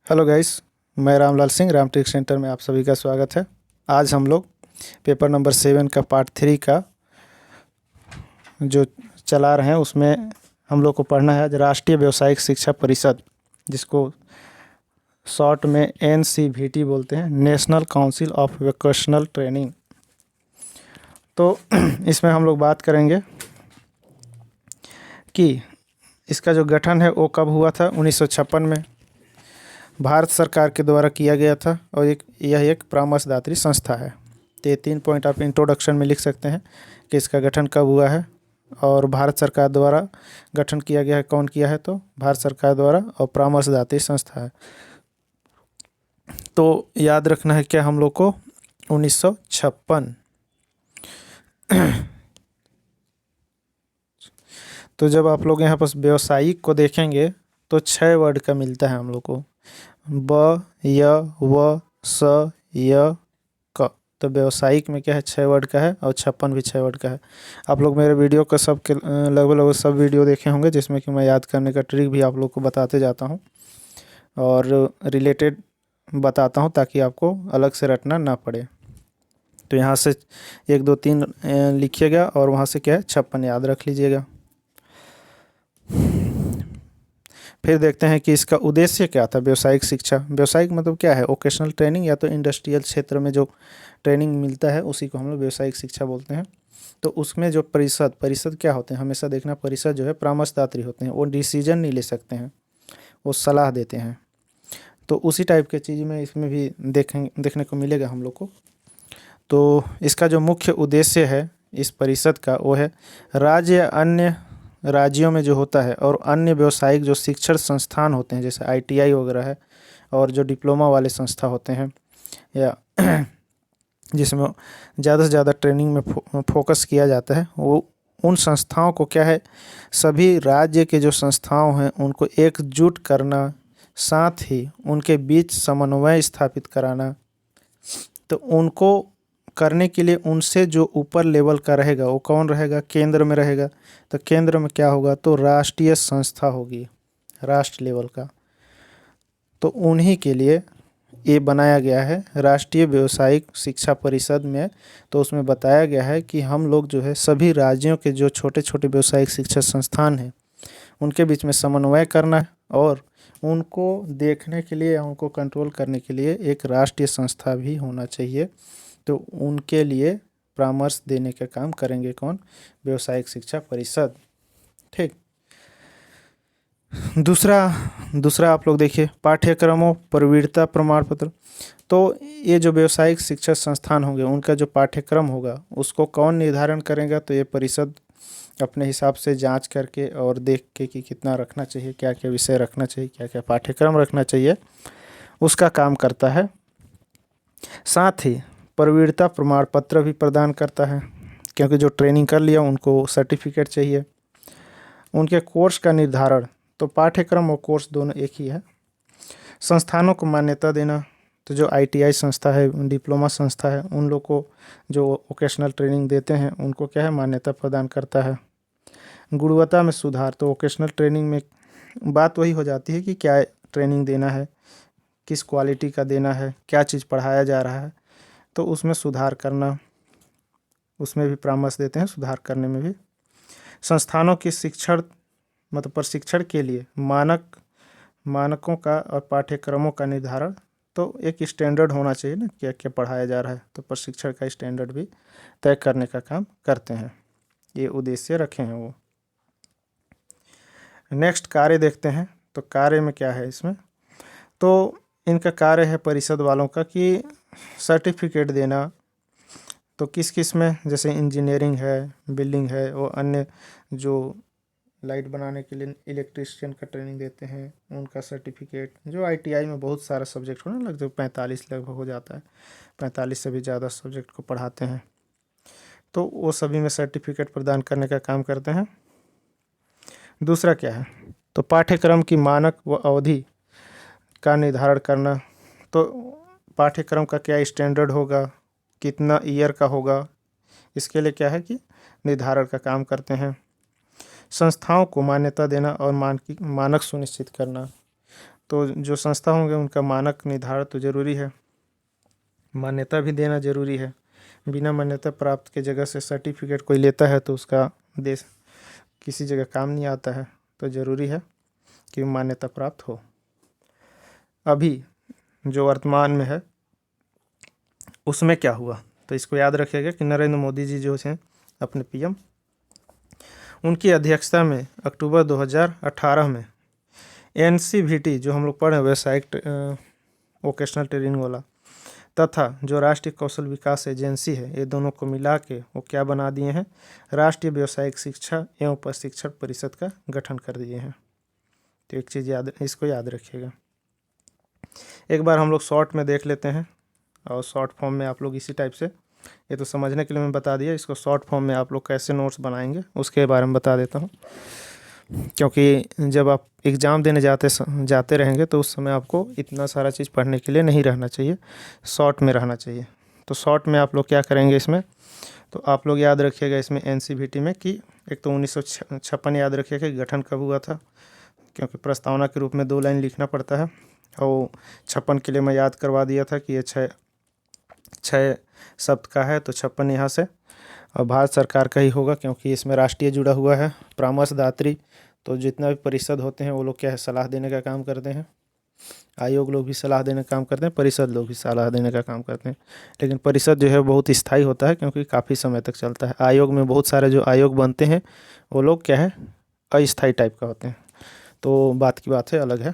Hello guys, मैं Ramlal Singh Ram take centre में आप सभी का स्वागत है। आज हम लोग पेपर नंबर 7 का पार्ट 3 का जो चला रहे हैं उसमें हम लोग को पढ़ना है आज राष्ट्रीय व्यावसायिक शिक्षा परिषद, जिसको शॉर्ट में NCVT बोलते हैं, national council of vocational training. तो इसमें हम लोग बात करेंगे कि इसका जो गठन है वो कब हुआ था। 1956 में भारत सरकार के द्वारा किया गया था और यह एक परामर्शदात्री संस्था है। तो ये 3 पॉइंट आप इंट्रोडक्शन में लिख सकते हैं कि इसका गठन कब हुआ है और भारत सरकार द्वारा गठन किया गया है। कौन किया है? तो भारत सरकार द्वारा, और परामर्शदात्री संस्था है। तो याद रखना है क्या हम लोग को, 1956। तो जब आप लोग यहाँ पर व्यावसायिक को देखेंगे तो 6 वर्ड का मिलता है हम लोग को, ब, य, व, स, य, क। तो व्यावसायिक में क्या है, 6 वर्ड का है, और 56 भी 6 वर्ड का है। आप लोग मेरे वीडियो का लगभग सब वीडियो देखे होंगे, जिसमें कि मैं याद करने का ट्रिक भी आप लोग को बताते जाता हूँ और रिलेटेड बताता हूँ, ताकि आपको अलग से रटना ना पड़े। तो यहाँ से 1 2 3 लिखिएगा और वहाँ से क्या है 56 याद रख लीजिएगा। फिर देखते हैं कि इसका उद्देश्य क्या था। व्यावसायिक शिक्षा, व्यावसायिक मतलब क्या है, वोकेशनल ट्रेनिंग या तो इंडस्ट्रियल क्षेत्र में जो ट्रेनिंग मिलता है उसी को हम लोग व्यावसायिक शिक्षा बोलते हैं। तो उसमें जो परिषद क्या होते हैं, हमेशा देखना, परिषद जो है परामर्शदात्री होते हैं। वो डिसीजन नहीं ले सकते हैं, वो सलाह देते हैं। तो उसी टाइप के चीज़ में इसमें भी देखने को मिलेगा हम लोग को। तो इसका जो मुख्य उद्देश्य है इस परिषद का, वो है राज्य या अन्य राज्यों में जो होता है और अन्य व्यावसायिक जो शिक्षण संस्थान होते हैं, जैसे ITI वगैरह है, और जो डिप्लोमा वाले संस्था होते हैं, या जिसमें ज़्यादा से ज़्यादा ट्रेनिंग में फोकस किया जाता है, वो उन संस्थाओं को क्या है, सभी राज्य के जो संस्थाओं हैं उनको एकजुट करना, साथ ही उनके बीच समन्वय स्थापित कराना। तो उनको करने के लिए उनसे जो ऊपर लेवल का रहेगा वो कौन रहेगा, केंद्र में रहेगा। तो केंद्र में क्या होगा, तो राष्ट्रीय संस्था होगी, राष्ट्र लेवल का। तो उन्हीं के लिए ये बनाया गया है राष्ट्रीय व्यावसायिक शिक्षा परिषद में। तो उसमें बताया गया है कि हम लोग जो है सभी राज्यों के जो छोटे छोटे व्यावसायिक शिक्षा संस्थान हैं उनके बीच में समन्वय करना है, और उनको देखने के लिए या उनको कंट्रोल करने के लिए एक राष्ट्रीय संस्था भी होना चाहिए। तो उनके लिए परामर्श देने का काम करेंगे कौन, व्यावसायिक शिक्षा परिषद। ठीक। दूसरा आप लोग देखिए, पाठ्यक्रमों प्रवीणता प्रमाण पत्र। तो ये जो व्यावसायिक शिक्षा संस्थान होंगे उनका जो पाठ्यक्रम होगा उसको कौन निर्धारण करेगा, तो ये परिषद अपने हिसाब से जांच करके और देख के कि कितना रखना चाहिए, क्या क्या विषय रखना चाहिए, क्या क्या पाठ्यक्रम रखना चाहिए, उसका काम करता है। साथ ही प्रवीणता प्रमाण पत्र भी प्रदान करता है, क्योंकि जो ट्रेनिंग कर लिया उनको सर्टिफिकेट चाहिए। उनके कोर्स का निर्धारण, तो पाठ्यक्रम और कोर्स दोनों एक ही है। संस्थानों को मान्यता देना, तो जो ITI संस्था है, डिप्लोमा संस्था है, उन लोग को जो वोकेशनल ट्रेनिंग देते हैं उनको क्या है, मान्यता प्रदान करता है। गुणवत्ता में सुधार, तो वोकेशनल ट्रेनिंग में बात वही हो जाती है कि क्या ट्रेनिंग देना है, किस क्वालिटी का देना है, क्या चीज़ पढ़ाया जा रहा है, तो उसमें सुधार करना, उसमें भी परामर्श देते हैं, सुधार करने में भी। संस्थानों की शिक्षण मतलब प्रशिक्षण के लिए मानकों का और पाठ्यक्रमों का निर्धारण, तो एक स्टैंडर्ड होना चाहिए ना, क्या क्या पढ़ाया जा रहा है, तो प्रशिक्षण का स्टैंडर्ड भी तय करने का काम करते हैं। ये उद्देश्य रखे हैं वो। नेक्स्ट कार्य देखते हैं। तो कार्य में क्या है इसमें, तो इनका कार्य है परिषद वालों का कि सर्टिफिकेट देना। तो किस किस में, जैसे इंजीनियरिंग है, बिल्डिंग है, और अन्य जो लाइट बनाने के लिए इलेक्ट्रिशियन का ट्रेनिंग देते हैं उनका सर्टिफिकेट। जो ITI में बहुत सारा सब्जेक्ट होने लगभग 45 लगभग हो जाता है, 45 से भी ज़्यादा सब्जेक्ट को पढ़ाते हैं, तो वो सभी में सर्टिफिकेट प्रदान करने का काम करते हैं। दूसरा क्या है, तो पाठ्यक्रम की मानक व अवधि का निर्धारण करना। तो पाठ्यक्रम का क्या स्टैंडर्ड होगा, कितना ईयर का होगा, इसके लिए क्या है कि निर्धारण का काम करते हैं। संस्थाओं को मान्यता देना और मानक सुनिश्चित करना। तो जो संस्था होंगे उनका मानक निर्धारण तो ज़रूरी है, मान्यता भी देना ज़रूरी है। बिना मान्यता प्राप्त के जगह से सर्टिफिकेट कोई लेता है तो उसका देश किसी जगह काम नहीं आता है, तो ज़रूरी है कि मान्यता प्राप्त हो। अभी जो वर्तमान में है उसमें क्या हुआ, तो इसको याद रखिएगा कि नरेंद्र मोदी जी जो हैं अपने पीएम, उनकी अध्यक्षता में अक्टूबर 2018 में एनसीवीटी जो हम लोग पढ़े व्यावसायिक वोकेशनल ट्रेनिंग वाला, तथा जो राष्ट्रीय कौशल विकास एजेंसी है, ये दोनों को मिला के वो क्या बना दिए हैं, राष्ट्रीय व्यावसायिक शिक्षा एवं प्रशिक्षण परिषद का गठन कर दिए हैं। तो एक चीज़ याद, इसको याद रखिएगा। एक बार हम लोग शॉर्ट में देख लेते हैं, और शॉर्ट फॉर्म में आप लोग इसी टाइप से, ये तो समझने के लिए मैं बता दिया, इसको शॉर्ट फॉर्म में आप लोग कैसे नोट्स बनाएंगे उसके बारे में बता देता हूँ। क्योंकि जब आप एग्ज़ाम देने जाते रहेंगे तो उस समय आपको इतना सारा चीज़ पढ़ने के लिए नहीं रहना चाहिए, शॉर्ट में रहना चाहिए। तो शॉर्ट में आप लोग क्या करेंगे इसमें, तो आप लोग याद रखिएगा इसमें एनसीवीटी में कि एक तो 1956 याद रखिएगा कि गठन कब हुआ था, क्योंकि प्रस्तावना के रूप में 2 लाइन लिखना पड़ता है, और 56 के लिए मैं याद करवा दिया था कि ये छः शब्द का है, तो 56 यहाँ से, और भारत सरकार का ही होगा क्योंकि इसमें राष्ट्रीय जुड़ा हुआ है, परामर्शदात्री। तो जितना भी परिषद होते हैं वो लोग क्या है, सलाह देने का काम करते हैं, आयोग लोग भी सलाह देने का काम करते हैं, परिषद लोग भी सलाह देने का काम करते हैं। लेकिन परिषद जो है बहुत स्थायी होता है क्योंकि काफ़ी समय तक चलता है। आयोग में बहुत सारे जो आयोग बनते हैं वो लोग क्या है, अस्थायी टाइप का होते हैं, तो बात की बात है, अलग है।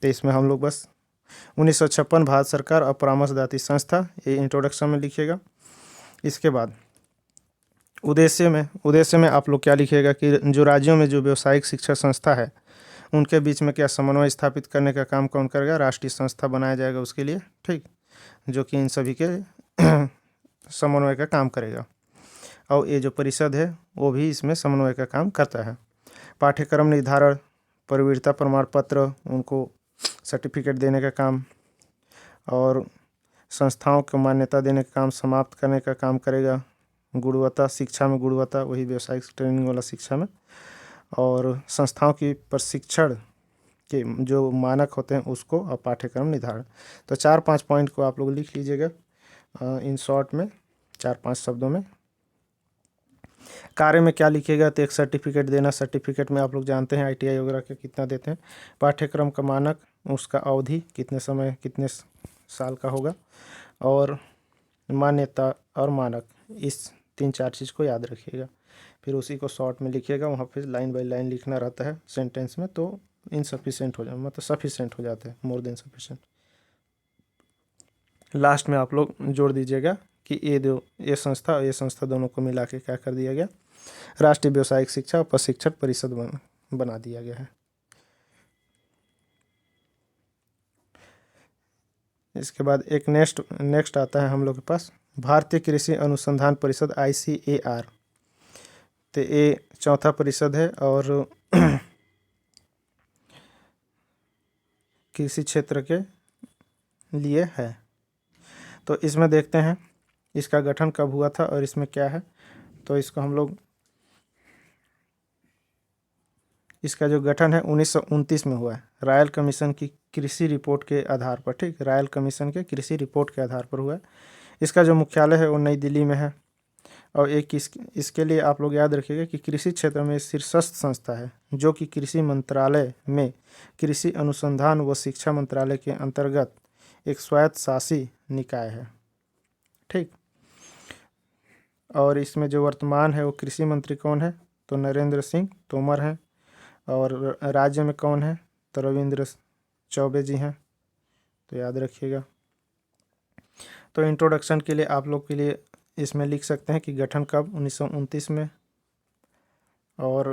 तो इसमें हम लोग बस 1956 भारत सरकार और परामर्शदात्री संस्था, ये इंट्रोडक्शन में लिखिएगा। इसके बाद उद्देश्य में आप लोग क्या लिखिएगा कि जो राज्यों में जो व्यावसायिक शिक्षा संस्था है उनके बीच में क्या समन्वय स्थापित करने का काम कौन करेगा, राष्ट्रीय संस्था बनाया जाएगा उसके लिए, ठीक, जो कि इन सभी के समन्वय का काम करेगा। और ये जो परिषद है वो भी इसमें समन्वय का काम करता है। पाठ्यक्रम निर्धारण, प्रवीणता प्रमाण पत्र, उनको सर्टिफिकेट देने का काम, और संस्थाओं को मान्यता देने का काम, समाप्त करने का काम करेगा। गुणवत्ता शिक्षा में, गुणवत्ता वही व्यावसायिक ट्रेनिंग वाला शिक्षा में, और संस्थाओं की प्रशिक्षण के जो मानक होते हैं उसको, और पाठ्यक्रम निर्धारण। तो 4-5 पॉइंट को आप लोग लिख लीजिएगा इन शॉर्ट में, 4-5 शब्दों में। कार्य में क्या लिखिएगा, तो एक सर्टिफिकेट देना, सर्टिफिकेट में आप लोग जानते हैं आईटीआई वगैरह के कितना देते हैं। पाठ्यक्रम का मानक, उसका अवधि कितने समय कितने साल का होगा, और मान्यता और मानक, इस 3-4 चीज़ को याद रखिएगा। फिर उसी को शॉर्ट में लिखिएगा, वहाँ फिर लाइन बाय लाइन लिखना रहता है सेंटेंस में, तो इनसफिशेंट हो जाए, मतलब सफिशेंट हो जाते हैं, मोर देन सफिशेंट। लास्ट में आप लोग जोड़ दीजिएगा कि ये संस्था और ये संस्था दोनों को मिला के क्या कर दिया गया, राष्ट्रीय व्यावसायिक शिक्षा और प्रशिक्षण परिषद बना दिया गया है। इसके बाद एक नेक्स्ट आता है हम लोग के पास भारतीय कृषि अनुसंधान परिषद, ICAR। तो ये चौथा परिषद है और कृषि क्षेत्र के लिए है। तो इसमें देखते हैं इसका गठन कब हुआ था और इसमें क्या है। तो इसको हम लोग, इसका जो गठन है 1929 में हुआ है, रॉयल कमीशन की कृषि रिपोर्ट के आधार पर, ठीक, रॉयल कमीशन के कृषि रिपोर्ट के आधार पर हुआ है। इसका जो मुख्यालय है वो नई दिल्ली में है। और एक इसके लिए आप लोग याद रखिएगा कि कृषि क्षेत्र में शीर्षस्थ संस्था है जो कि कृषि मंत्रालय में कृषि अनुसंधान व शिक्षा मंत्रालय के अंतर्गत एक स्वायत्तशासी निकाय है, ठीक। और इसमें जो वर्तमान है वो कृषि मंत्री कौन है, तो नरेंद्र सिंह तोमर हैं। और राज्य में कौन है, तो रविंद्र चौबे जी हैं, तो याद रखिएगा। तो इंट्रोडक्शन के लिए आप लोग के लिए इसमें लिख सकते हैं कि गठन कब, 1929 में, और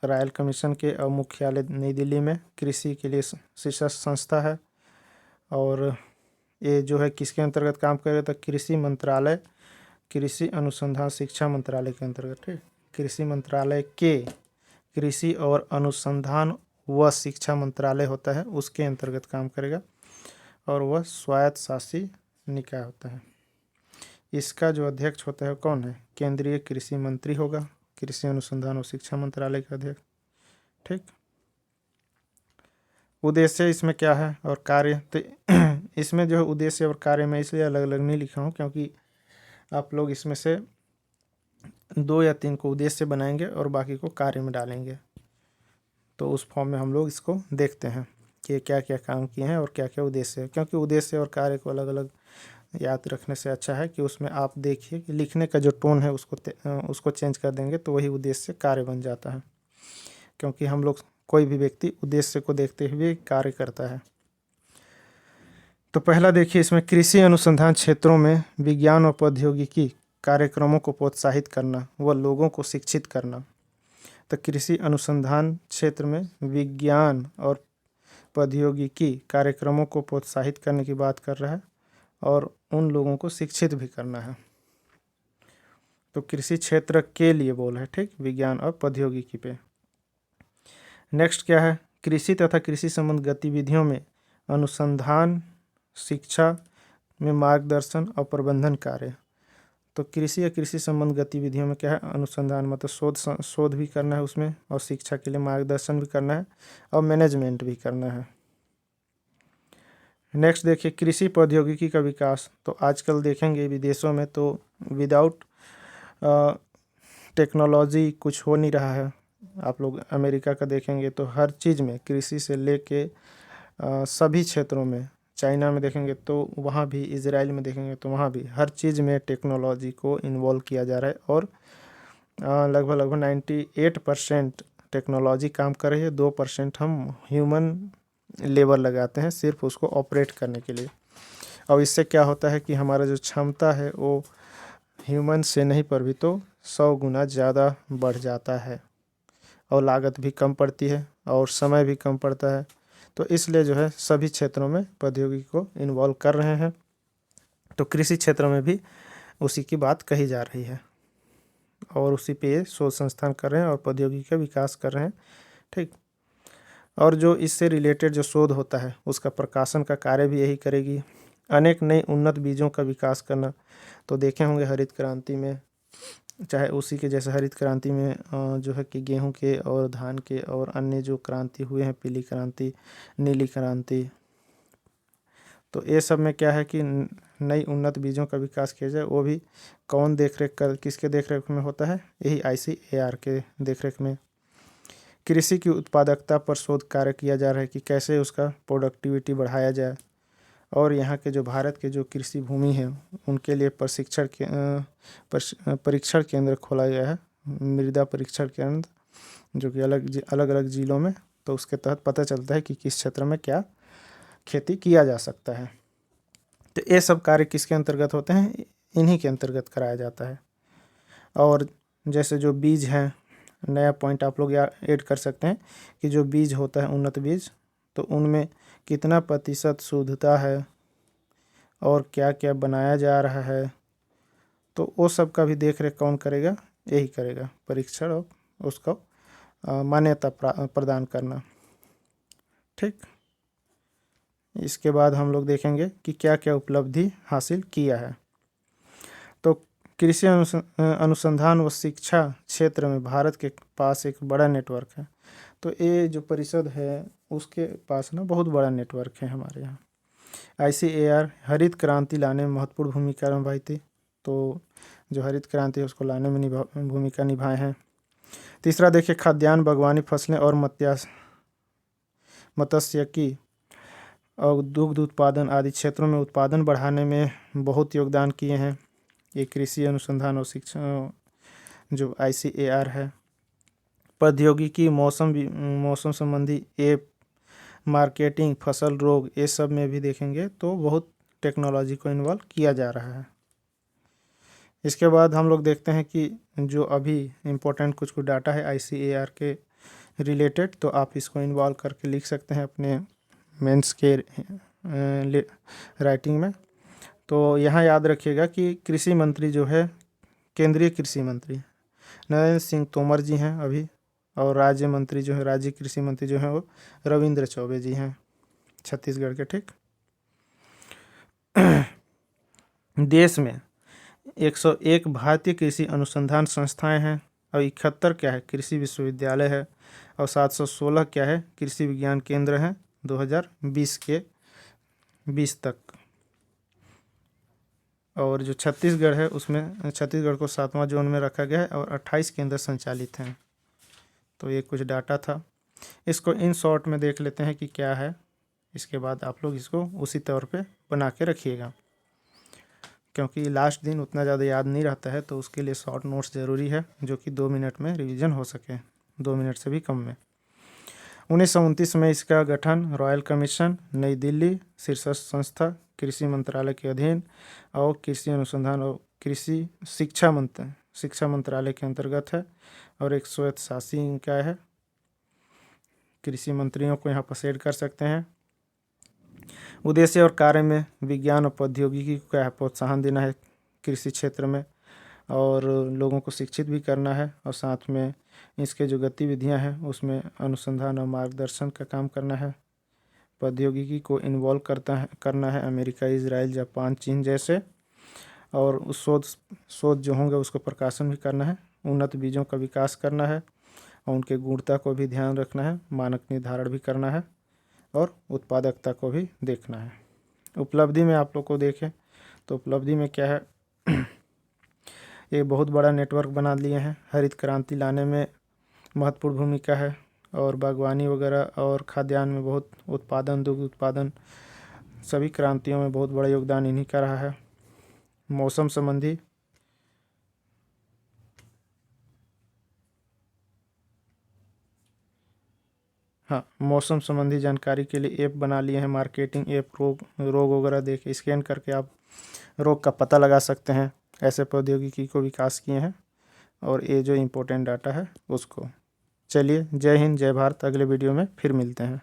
रॉयल कमीशन के मुख्यालय नई दिल्ली में, कृषि के लिए शीर्षस्थ संस्था है। और ये जो है किसके अंतर्गत काम करेगा, तो कृषि मंत्रालय, कृषि अनुसंधान शिक्षा मंत्रालय के अंतर्गत, ठीक, कृषि मंत्रालय के कृषि और अनुसंधान व शिक्षा मंत्रालय होता है उसके अंतर्गत काम करेगा, और वह स्वायत्तशासी निकाय होता है। इसका जो अध्यक्ष होता है कौन है, केंद्रीय कृषि मंत्री होगा, कृषि अनुसंधान और शिक्षा मंत्रालय का अध्यक्ष, ठीक। उद्देश्य इसमें क्या है और कार्य, तो इसमें जो है उद्देश्य और कार्य मैं इसलिए अलग अलग नहीं लिखा हूँ क्योंकि आप लोग इसमें से 2 या 3 को उद्देश्य बनाएंगे और बाकी को कार्य में डालेंगे। तो उस फॉर्म में हम लोग इसको देखते हैं कि क्या क्या काम किए हैं और क्या क्या उद्देश्य है, क्योंकि उद्देश्य और कार्य को अलग अलग याद रखने से अच्छा है कि उसमें आप देखिए कि लिखने का जो टोन है उसको चेंज कर देंगे तो वही उद्देश्य कार्य बन जाता है, क्योंकि हम लोग कोई भी व्यक्ति उद्देश्य को देखते हुए कार्य करता है। तो पहला देखिए, इसमें कृषि अनुसंधान क्षेत्रों में विज्ञान और प्रौद्योगिकी कार्यक्रमों को प्रोत्साहित करना व लोगों को शिक्षित करना। तो कृषि अनुसंधान क्षेत्र में विज्ञान और प्रौद्योगिकी कार्यक्रमों को प्रोत्साहित करने की बात कर रहा है और उन लोगों को शिक्षित भी करना है। तो कृषि क्षेत्र के लिए बोल है, ठीक, विज्ञान और प्रौद्योगिकी पे। नेक्स्ट क्या है, कृषि तथा कृषि संबंध गतिविधियों में अनुसंधान, शिक्षा में मार्गदर्शन और प्रबंधन कार्य। तो कृषि या कृषि संबंध गतिविधियों में क्या है, अनुसंधान मतलब शोध भी करना है उसमें, और शिक्षा के लिए मार्गदर्शन भी करना है और मैनेजमेंट भी करना है। नेक्स्ट देखिए, कृषि प्रौद्योगिकी का विकास। तो आजकल देखेंगे विदेशों में तो विदाउट टेक्नोलॉजी कुछ हो नहीं रहा है। आप लोग अमेरिका का देखेंगे तो हर चीज़ में कृषि से लेके सभी क्षेत्रों में, चाइना में देखेंगे तो वहाँ भी, इजराइल में देखेंगे तो वहाँ भी, हर चीज़ में टेक्नोलॉजी को इन्वॉल्व किया जा रहा है और लगभग 98% टेक्नोलॉजी काम कर रही है। 2% हम ह्यूमन लेबर लगाते हैं सिर्फ उसको ऑपरेट करने के लिए। और इससे क्या होता है कि हमारा जो क्षमता है वो ह्यूमन से नहीं पर भी तो 100 गुना ज़्यादा बढ़ जाता है और लागत भी कम पड़ती है और समय भी कम पड़ता है। तो इसलिए जो है सभी क्षेत्रों में प्रौद्योगिकी को इन्वॉल्व कर रहे हैं। तो कृषि क्षेत्र में भी उसी की बात कही जा रही है और उसी पे शोध संस्थान कर रहे हैं और प्रौद्योगिकी का विकास कर रहे हैं, ठीक। और जो इससे रिलेटेड जो शोध होता है उसका प्रकाशन का कार्य भी यही करेगी। अनेक नए उन्नत बीजों का विकास करना। तो देखे होंगे हरित क्रांति में, चाहे उसी के जैसे हरित क्रांति में जो है कि गेहूं के और धान के और अन्य जो क्रांति हुए हैं, पीली क्रांति, नीली क्रांति, तो ये सब में क्या है कि नई उन्नत बीजों का विकास किया जाए। वो भी कौन किसके देखरेख में होता है, यही ICAR के देखरेख में। कृषि की उत्पादकता पर शोध कार्य किया जा रहा है कि कैसे उसका प्रोडक्टिविटी बढ़ाया जाए। और यहाँ के जो भारत के जो कृषि भूमि है उनके लिए परीक्षण केंद्र खोला गया है, मृदा परीक्षण केंद्र, जो कि अलग अलग ज़िलों में। तो उसके तहत पता चलता है कि किस क्षेत्र में क्या खेती किया जा सकता है। तो ये सब कार्य किसके अंतर्गत होते हैं, इन्हीं के अंतर्गत कराया जाता है। और जैसे जो बीज हैं, नया पॉइंट आप लोग ऐड कर सकते हैं कि जो बीज होता है उन्नत बीज, तो उनमें कितना प्रतिशत शुद्धता है और क्या क्या बनाया जा रहा है, तो वो सब का भी देख रेख कौन करेगा, यही करेगा, परीक्षण और उसको मान्यता प्रदान करना, ठीक। इसके बाद हम लोग देखेंगे कि क्या क्या उपलब्धि हासिल किया है। तो कृषि अनुसंधान व शिक्षा क्षेत्र में भारत के पास एक बड़ा नेटवर्क है। तो ये जो परिषद है उसके पास ना बहुत बड़ा नेटवर्क है हमारे यहाँ। ICAR हरित क्रांति लाने में महत्वपूर्ण भूमिका निभाई थी, तो जो हरित क्रांति है उसको लाने में भूमिका निभाए हैं। तीसरा देखिए, खाद्यान्न, बागवानी, फसलें और मत्स्यिकी और दुग्ध उत्पादन आदि क्षेत्रों में उत्पादन बढ़ाने में बहुत योगदान किए हैं ये कृषि अनुसंधान और शिक्षा जो ICAR है। प्रौद्योगिकी, मौसम संबंधी ऐप, मार्केटिंग, फसल रोग, ये सब में भी देखेंगे तो बहुत टेक्नोलॉजी को इन्वॉल्व किया जा रहा है। इसके बाद हम लोग देखते हैं कि जो अभी इम्पोर्टेंट कुछ डाटा है ICAR के रिलेटेड, तो आप इसको इन्वॉल्व करके लिख सकते हैं अपने मेंस के राइटिंग में। तो यहाँ याद रखिएगा कि कृषि मंत्री जो है, केंद्रीय कृषि मंत्री नरेंद्र सिंह तोमर जी हैं अभी, और राज्य मंत्री जो है, राज्य कृषि मंत्री जो हैं वो रविंद्र चौबे जी हैं छत्तीसगढ़ के, ठीक। देश में 101 भारतीय कृषि अनुसंधान संस्थाएं हैं और 71 क्या है, कृषि विश्वविद्यालय है, और 716 क्या है, कृषि विज्ञान केंद्र हैं 2020 के 20 तक। और जो छत्तीसगढ़ है उसमें छत्तीसगढ़ को 7वां जोन में रखा गया है और 28 केंद्र संचालित हैं। तो ये कुछ डाटा था, इसको इन शॉर्ट में देख लेते हैं कि क्या है, इसके बाद आप लोग इसको उसी तौर पे बना के रखिएगा, क्योंकि लास्ट दिन उतना ज़्यादा याद नहीं रहता है, तो उसके लिए शॉर्ट नोट्स ज़रूरी है जो कि 2 मिनट में रिवीजन हो सके, 2 मिनट से भी कम में। 1929 में इसका गठन रॉयल कमीशन, नई दिल्ली, शीर्षस्थ संस्था, कृषि मंत्रालय के अधीन और कृषि अनुसंधान और कृषि शिक्षा मंत्रालय के अंतर्गत है और एक स्वायत्तशासी निकाय है। कृषि मंत्रियों को यहाँ पर सेट कर सकते हैं। उद्देश्य और कार्य में विज्ञान और प्रौद्योगिकी को क्या प्रोत्साहन देना है कृषि क्षेत्र में, और लोगों को शिक्षित भी करना है, और साथ में इसके जो गतिविधियां हैं उसमें अनुसंधान और मार्गदर्शन का काम करना है। प्रौद्योगिकी को इन्वॉल्व करना है अमेरिका, इजराइल, जापान, चीन जैसे, और उस शोध जो होंगे उसको प्रकाशन भी करना है। उन्नत बीजों का विकास करना है और उनके गुणवत्ता को भी ध्यान रखना है, मानक निर्धारण भी करना है और उत्पादकता को भी देखना है। उपलब्धि में आप लोग को देखें तो उपलब्धि में क्या है, ये बहुत बड़ा नेटवर्क बना लिए हैं, हरित क्रांति लाने में महत्वपूर्ण भूमिका है, और बागवानी वगैरह और खाद्यान्न में बहुत उत्पादन, दुग्ध उत्पादन, सभी क्रांतियों में बहुत बड़ा योगदान इन्हीं का रहा है। मौसम संबंधी मौसम संबंधी जानकारी के लिए ऐप बना लिए हैं, मार्केटिंग ऐप, रोग वगैरह देख स्कैन करके आप रोग का पता लगा सकते हैं। ऐसे प्रौद्योगिकी को विकास किए हैं, और ये जो इम्पोर्टेंट डाटा है उसको। चलिए, जय हिंद, जय भारत। अगले वीडियो में फिर मिलते हैं।